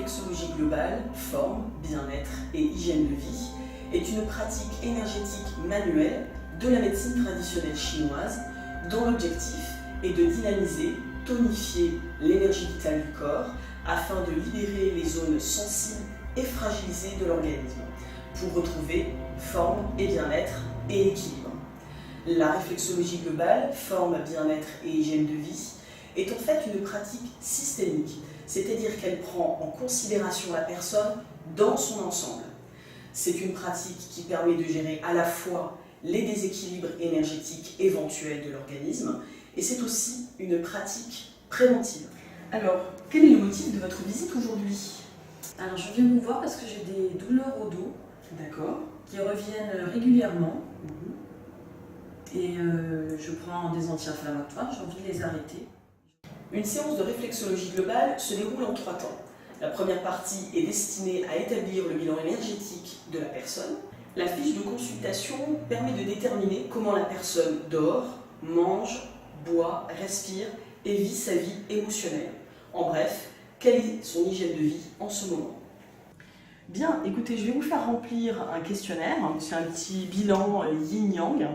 réflexologie globale, forme, bien-être et hygiène de vie est une pratique énergétique manuelle de la médecine traditionnelle chinoise dont l'objectif est de dynamiser, tonifier l'énergie vitale du corps afin de libérer les zones sensibles et fragilisées de l'organisme pour retrouver forme et bien-être et équilibre. La réflexologie globale, forme, bien-être et hygiène de vie est en fait une pratique systémique, c'est-à-dire qu'elle prend en considération la personne dans son ensemble. C'est une pratique qui permet de gérer à la fois les déséquilibres énergétiques éventuels de l'organisme et c'est aussi une pratique préventive. Alors, quel est le motif de votre visite aujourd'hui? Alors je viens vous voir parce que j'ai des douleurs au dos. D'accord. Qui reviennent régulièrement. Et je prends des anti-inflammatoires, j'ai envie de les arrêter. Une séance de réflexologie globale se déroule en 3 temps. La première partie est destinée à établir le bilan énergétique de la personne. La fiche de consultation permet de déterminer comment la personne dort, mange, boit, respire et vit sa vie émotionnelle. En bref, quelle est son hygiène de vie en ce moment? Bien, écoutez, je vais vous faire remplir un questionnaire, c'est un petit bilan yin-yang.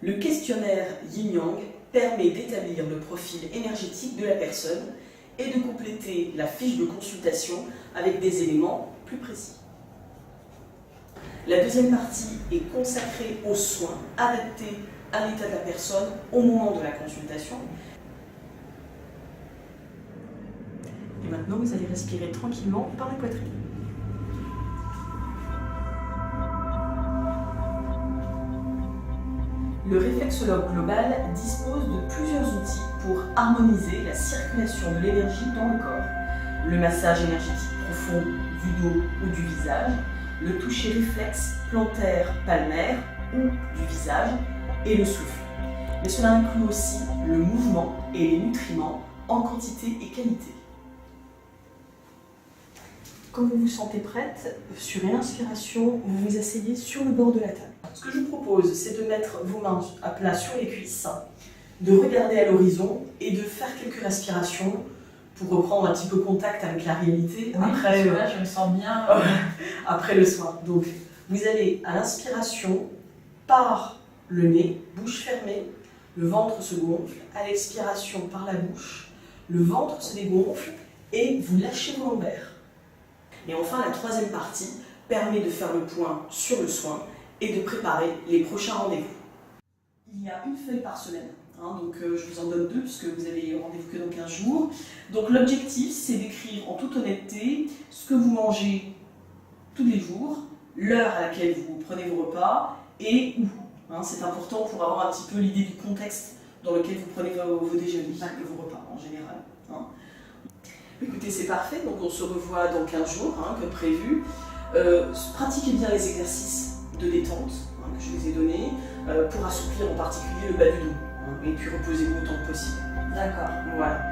Le questionnaire yin-yang permet d'établir le profil énergétique de la personne et de compléter la fiche de consultation avec des éléments plus précis. La deuxième partie est consacrée aux soins adaptés à l'état de la personne au moment de la consultation. Et maintenant, vous allez respirer tranquillement par la poitrine. Le réflexologue global dispose de plusieurs outils pour harmoniser la circulation de l'énergie dans le corps. Le massage énergétique profond du dos ou du visage, le toucher réflexe plantaire palmaire ou du visage et le souffle. Mais cela inclut aussi le mouvement et les nutriments en quantité et qualité. Quand vous vous sentez prête, sur une inspiration, vous vous asseyez sur le bord de la table. Ce que je vous propose, c'est de mettre vos mains à plat sur les cuisses, de regarder à l'horizon et de faire quelques respirations pour reprendre un petit peu contact avec la réalité. Oui, après, là, je me sens bien. Après le soir. Donc, vous allez à l'inspiration par le nez, bouche fermée, le ventre se gonfle. À l'expiration par la bouche, le ventre se dégonfle et vous lâchez vos lombaires. Et enfin, la troisième partie permet de faire le point sur le soin et de préparer les prochains rendez-vous. Il y a une feuille par semaine, donc je vous en donne 2 puisque vous avez rendez-vous que dans 15 jours. Donc l'objectif, c'est d'écrire en toute honnêteté ce que vous mangez tous les jours, l'heure à laquelle vous prenez vos repas et où. C'est important pour avoir un petit peu l'idée du contexte dans lequel vous prenez vos déjeuners et vos repas en général. Écoutez, c'est parfait, donc on se revoit dans 15 jours, comme prévu. Pratiquez bien les exercices de détente que je vous ai donnés pour assouplir en particulier le bas du dos. Et puis reposez-vous autant que possible. D'accord. Voilà.